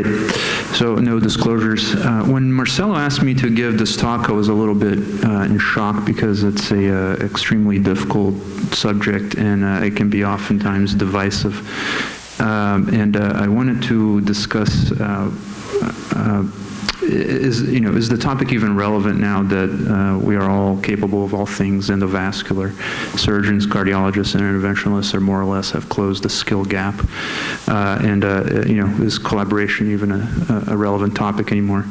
right, so no disclosures. When Marcelo asked me to give this talk, I was a little bit in shock because it's a extremely difficult subject and it can be oftentimes divisive. And I wanted to discuss is the topic even relevant now that we are all capable of all things endovascular? Surgeons, cardiologists, and interventionalists are more or less have closed the skill gap. Is collaboration even a relevant topic anymore?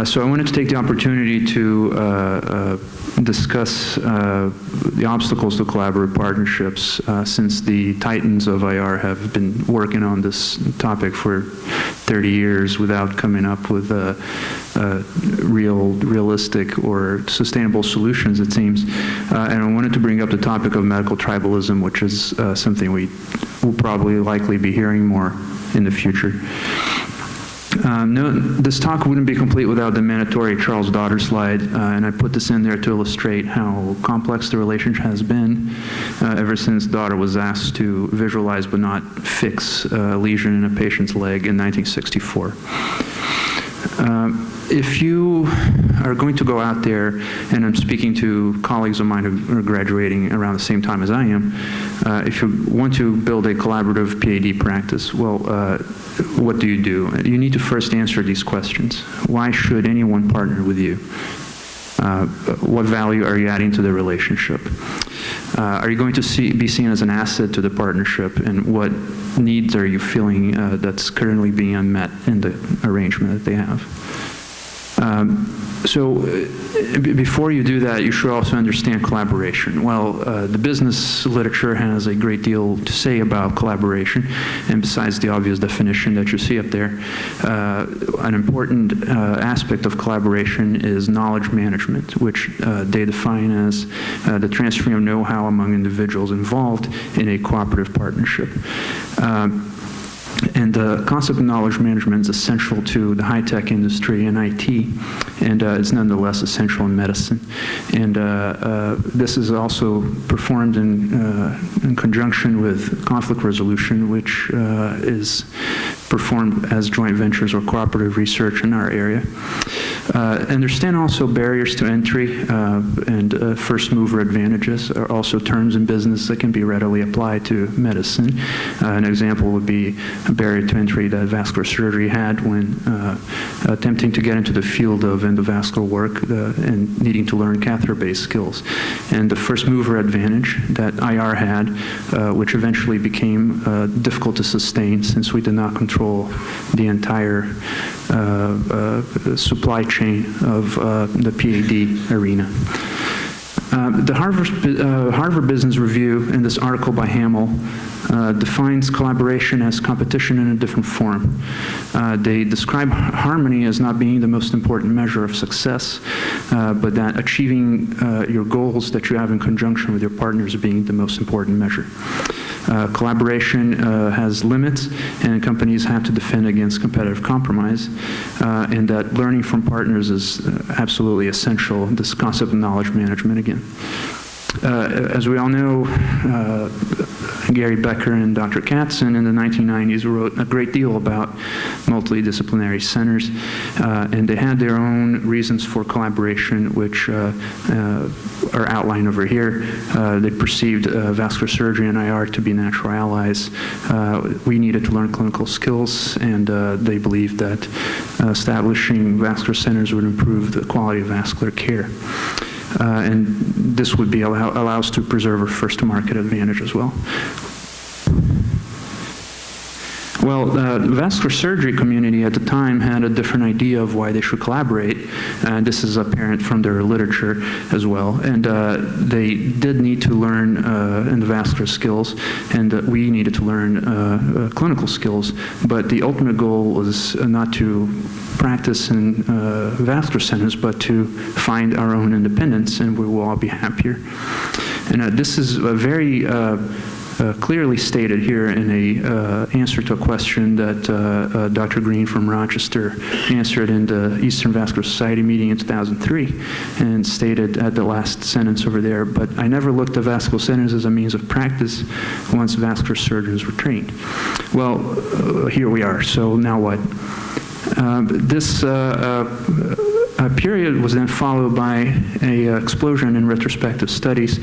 So I wanted to take the opportunity to discuss the obstacles to collaborative partnerships since the titans of IR have been working on this topic for 30 years without coming up with realistic or sustainable solutions, it seems. And I wanted to bring up the topic of medical tribalism, which is something we will probably likely be hearing more in the future. This talk wouldn't be complete without the mandatory Charles Daughter slide, and I put this in there to illustrate how complex the relationship has been ever since Daughter was asked to visualize but not fix a lesion in a patient's leg in 1964. If you are going to go out there, and I'm speaking to colleagues of mine who are graduating around the same time as I am, if you want to build a collaborative PAD practice, well, what do? You need to first answer these questions. Why should anyone partner with you? What value are you adding to the relationship? Are you going to be seen as an asset to the partnership, and what needs are you feeling that's currently being unmet in the arrangement that they have? Before you do that, you should also understand collaboration. Well, the business literature has a great deal to say about collaboration, and besides the obvious definition that you see up there, an important aspect of collaboration is knowledge management, which they define as the transferring of know-how among individuals involved in a cooperative partnership. And the concept of knowledge management is essential to the high-tech industry and IT, and it's nonetheless essential in medicine. And this is also performed in conjunction with conflict resolution, which is performed as joint ventures or cooperative research in our area. Understand also barriers to entry and first mover advantages are also terms in business that can be readily applied to medicine. An example would be a barrier to entry that vascular surgery had when attempting to get into the field of endovascular work and needing to learn catheter-based skills. And the first mover advantage that IR had, which eventually became difficult to sustain since we did not control the entire supply chain of the PAD arena. The Harvard Business Review, in this article by Hamill, defines collaboration as competition in a different form. They describe harmony as not being the most important measure of success, but that achieving your goals that you have in conjunction with your partners being the most important measure. Collaboration has limits, and companies have to defend against competitive compromise, and that learning from partners is absolutely essential, this concept of knowledge management again. As we all know, Gary Becker and Dr. Katzen in the 1990s wrote a great deal about multidisciplinary centers, and they had their own reasons for collaboration, which are outlined over here. They perceived vascular surgery and IR to be natural allies. We needed to learn clinical skills, and they believed that establishing vascular centers would improve the quality of vascular care. And this would be allow us to preserve our first-to-market advantage as well. Well, the vascular surgery community at the time had a different idea of why they should collaborate, and this is apparent from their literature as well. And they did need to learn endovascular skills, and we needed to learn clinical skills, but the ultimate goal was not to practice in vascular centers, but to find our own independence, and we will all be happier. And this is a very clearly stated here in a answer to a question that Dr. Green from Rochester answered in the Eastern Vascular Society meeting in 2003, and stated at the last sentence over there, but I never looked at vascular centers as a means of practice once vascular surgeons were trained. Well, here we are, so now what? This period was then followed by an explosion in retrospective studies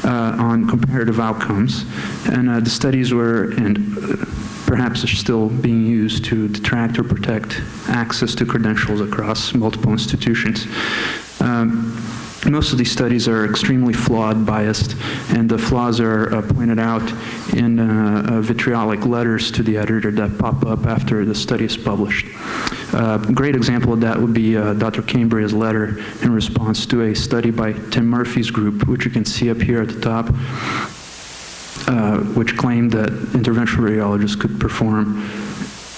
on comparative outcomes, and the studies were, and perhaps are still being used to detract or protect access to credentials across multiple institutions. Most of these studies are extremely flawed, biased, and the flaws are pointed out in vitriolic letters to the editor that pop up after the study is published. A great example of that would be Dr. Cambria's letter in response to a study by Tim Murphy's group, which you can see up here at the top, which claimed that interventional radiologists could perform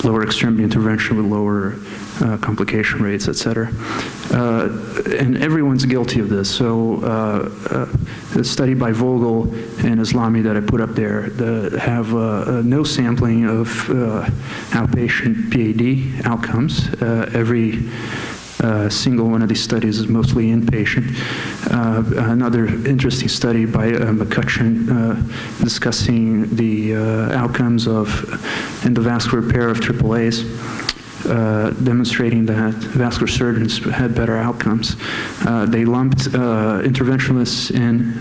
lower extremity intervention with lower complication rates, et cetera. And everyone's guilty of this. So the study by Vogel and Islami that I put up there have no sampling of outpatient PAD outcomes. Every single one of these studies is mostly inpatient. Another interesting study by McCutcheon discussing the outcomes of endovascular repair of AAAs, demonstrating that vascular surgeons had better outcomes. They lumped interventionalists in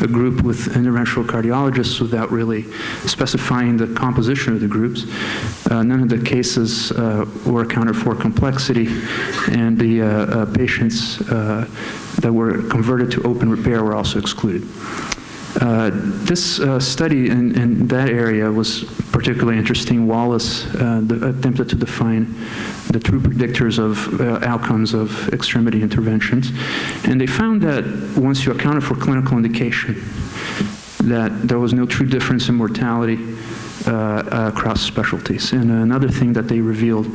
a group with interventional cardiologists without really specifying the composition of the groups. None of the cases were accounted for complexity, and the patients that were converted to open repair were also excluded. This study in that area was particularly interesting. Wallace attempted to define the true predictors of outcomes of extremity interventions, and they found that once you accounted for clinical indication, that there was no true difference in mortality across specialties. And another thing that they revealed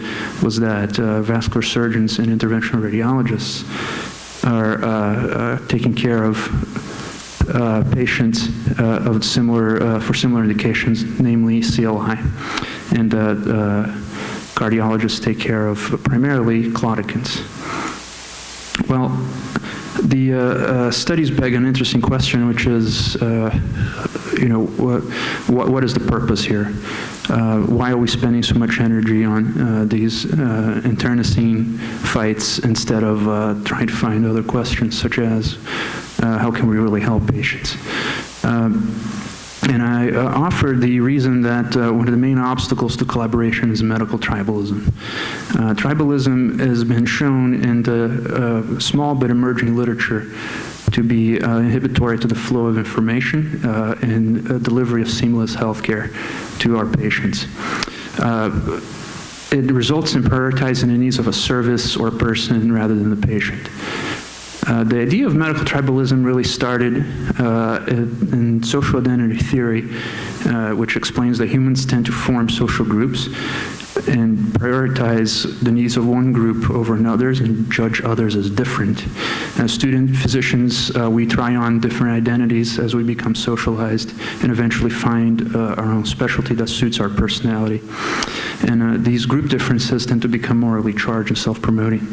was that vascular surgeons and interventional radiologists are taking care of patients of for similar indications, namely CLI, and cardiologists take care of primarily claudicants. Well, the studies beg an interesting question, which is, what is the purpose here? Why are we spending so much energy on these internecine fights instead of trying to find other questions, such as how can we really help patients? And I offered the reason that one of the main obstacles to collaboration is medical tribalism. Tribalism has been shown in the small but emerging literature to be inhibitory to the flow of information and delivery of seamless healthcare to our patients. It results in prioritizing the needs of a service or a person rather than the patient. The idea of medical tribalism really started in social identity theory, which explains that humans tend to form social groups and prioritize the needs of one group over another's and judge others as different. As student physicians, we try on different identities as we become socialized and eventually find our own specialty that suits our personality. And these group differences tend to become morally charged and self-promoting.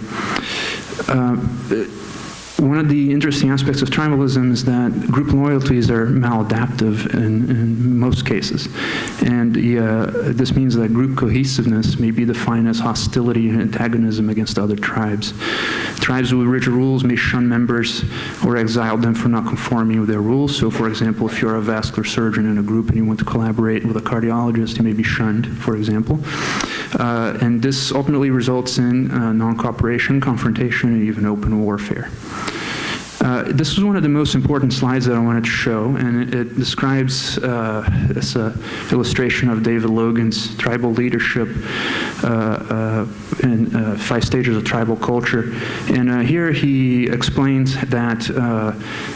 One of the interesting aspects of tribalism is that group loyalties are maladaptive in most cases. And this means that group cohesiveness may be defined as hostility and antagonism against other tribes. Tribes with rigid rules may shun members or exile them for not conforming with their rules. So, for example, if you're a vascular surgeon in a group and you want to collaborate with a cardiologist, you may be shunned, for example. And this ultimately results in non-cooperation, confrontation, and even open warfare. This was one of the most important slides that I wanted to show, and it describes this illustration of David Logan's tribal leadership in 5 stages of tribal culture. And here he explains that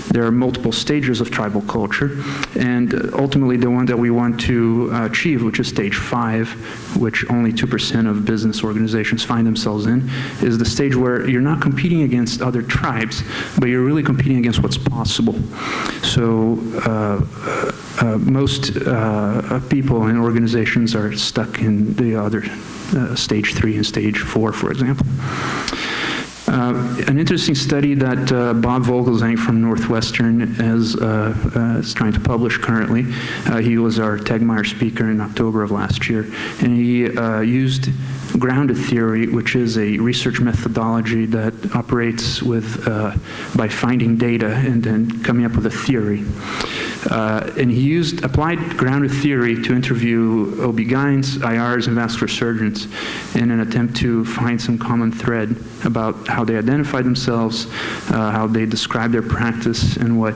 There are multiple stages of tribal culture, and ultimately the one that we want to achieve, which is stage 5, which only 2% of business organizations find themselves in, is the stage where you're not competing against other tribes, but you're really competing against what's possible. So most people and organizations are stuck in the other stage 3 and stage 4, for example. An interesting study that Bob Vogelzang from Northwestern is trying to publish currently. He was our Tegmeyer speaker in October of last year, and he used grounded theory, which is a research methodology that operates with by finding data and then coming up with a theory. And he applied grounded theory to interview OB-GYNs, IRs, and vascular surgeons in an attempt to find some common thread about how they identify themselves, how they describe their practice, and what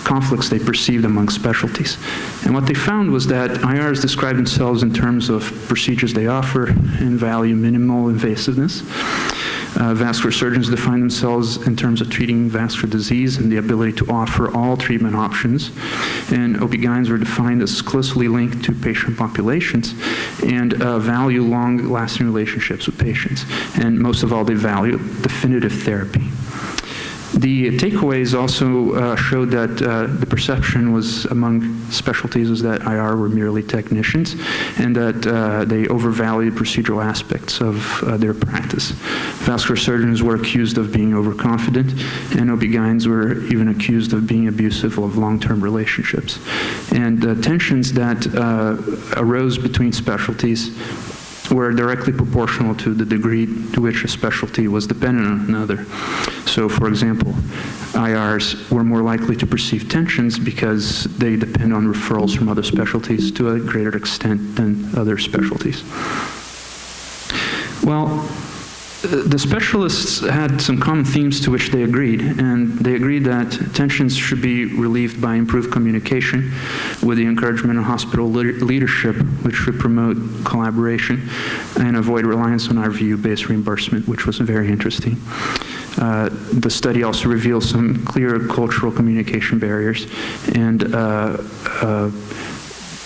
conflicts they perceived among specialties. And what they found was that IRs describe themselves in terms of procedures they offer and value minimal invasiveness. Vascular surgeons define themselves in terms of treating vascular disease and the ability to offer all treatment options. And OB-GYNs were defined as closely linked to patient populations and value long-lasting relationships with patients. And most of all, they value definitive therapy. The takeaways also showed that the perception was among specialties was that IR were merely technicians and that they overvalued procedural aspects of their practice. Vascular surgeons were accused of being overconfident, and OB-GYNs were even accused of being abusive of long-term relationships. And tensions that arose between specialties were directly proportional to the degree to which a specialty was dependent on another. So, for example, IRs were more likely to perceive tensions because they depend on referrals from other specialties to a greater extent than other specialties. Well, the specialists had some common themes to which they agreed, and they agreed that tensions should be relieved by improved communication with the encouragement of hospital leadership, which should promote collaboration and avoid reliance on RVU-based reimbursement, which was very interesting. The study also reveals some clear cultural communication barriers and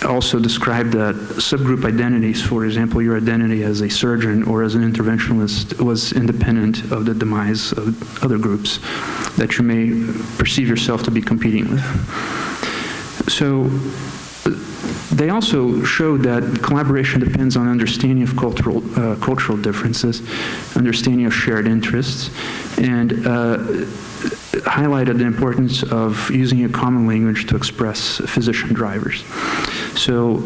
also described that subgroup identities, for example, your identity as a surgeon or as an interventionalist, was independent of the demise of other groups that you may perceive yourself to be competing with. So they also showed that collaboration depends on understanding of cultural differences, understanding of shared interests, and highlighted the importance of using a common language to express physician drivers. So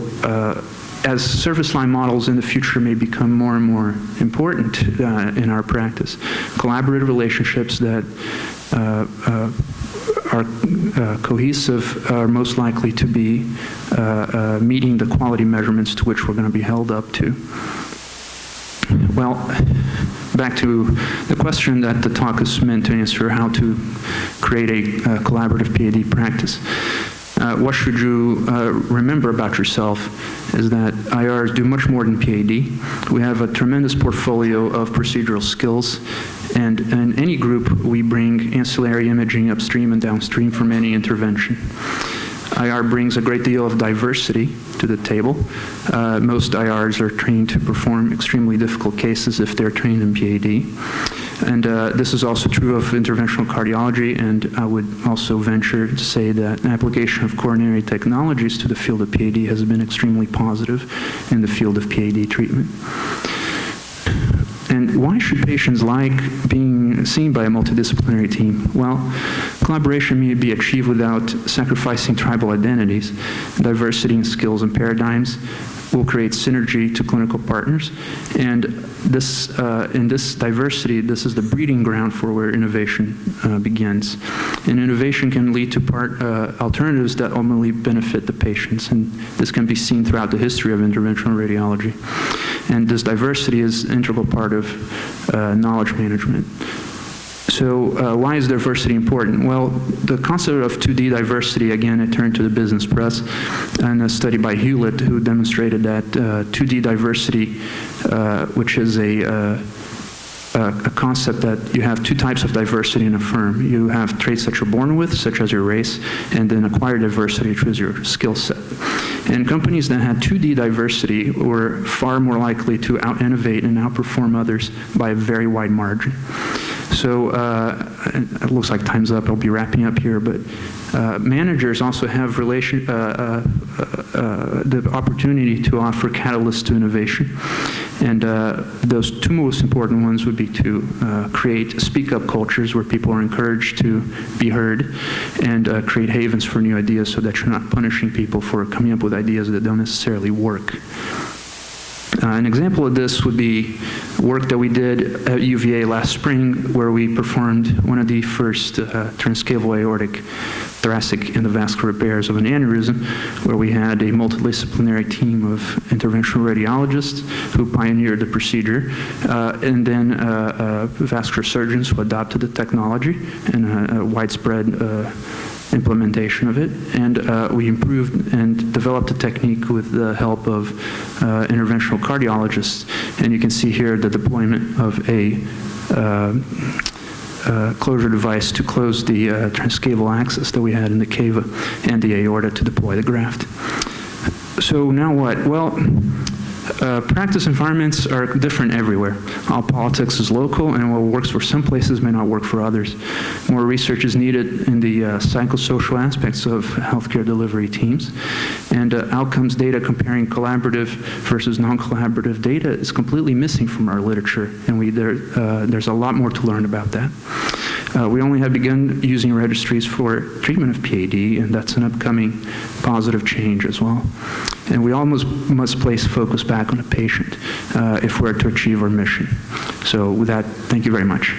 as service line models in the future may become more and more important in our practice, collaborative relationships that are cohesive are most likely to be meeting the quality measurements to which we're going to be held up to. Well, back to the question that the talk is meant to answer, how to create a collaborative PAD practice. What should you remember about yourself is that IRs do much more than PAD. We have a tremendous portfolio of procedural skills, and in any group we bring ancillary imaging upstream and downstream from any intervention. IR brings a great deal of diversity to the table. Most IRs are trained to perform extremely difficult cases if they're trained in PAD. And this is also true of interventional cardiology, and I would also venture to say that application of coronary technologies to the field of PAD has been extremely positive in the field of PAD treatment. And why should patients like being seen by a multidisciplinary team? Well, collaboration may be achieved without sacrificing tribal identities. Diversity in skills and paradigms will create synergy to clinical partners. And this, in this diversity, this is the breeding ground for where innovation begins. And innovation can lead to alternatives that ultimately benefit the patients. And this can be seen throughout the history of interventional radiology. And this diversity is an integral part of knowledge management. So why is diversity important? Well, the concept of 2D diversity, again, I turned to the business press and a study by Hewlett who demonstrated that 2D diversity, which is a a concept that you have two types of diversity in a firm. You have traits that you're born with, such as your race, and then acquired diversity, which is your skill set. And companies that had 2D diversity were far more likely to out-innovate and outperform others by a very wide margin. So it looks like time's up. I'll be wrapping up here, but managers also have the opportunity to offer catalysts to innovation. And those two most important ones would be to create speak-up cultures where people are encouraged to be heard, and create havens for new ideas so that you're not punishing people for coming up with ideas that don't necessarily work. An example of this would be work that we did at UVA last spring, where we performed one of the first transcaval aortic thoracic endovascular repairs of an aneurysm, where we had a multidisciplinary team of interventional radiologists who pioneered the procedure, and then vascular surgeons who adopted the technology and a widespread implementation of it, and we improved and developed a technique with the help of interventional cardiologists. And you can see here the deployment of a closure device to close the transcaval access that we had in the cava and the aorta to deploy the graft. So now what? Well, practice environments are different everywhere. All politics is local, and what works for some places may not work for others. More research is needed in the psychosocial aspects of healthcare delivery teams, and outcomes data comparing collaborative versus non-collaborative data is completely missing from our literature, and there's a lot more to learn about that. We only have begun using registries for treatment of PAD, and that's an upcoming positive change as well. And we almost must place focus back on the patient if we're to achieve our mission. So with that, thank you very much.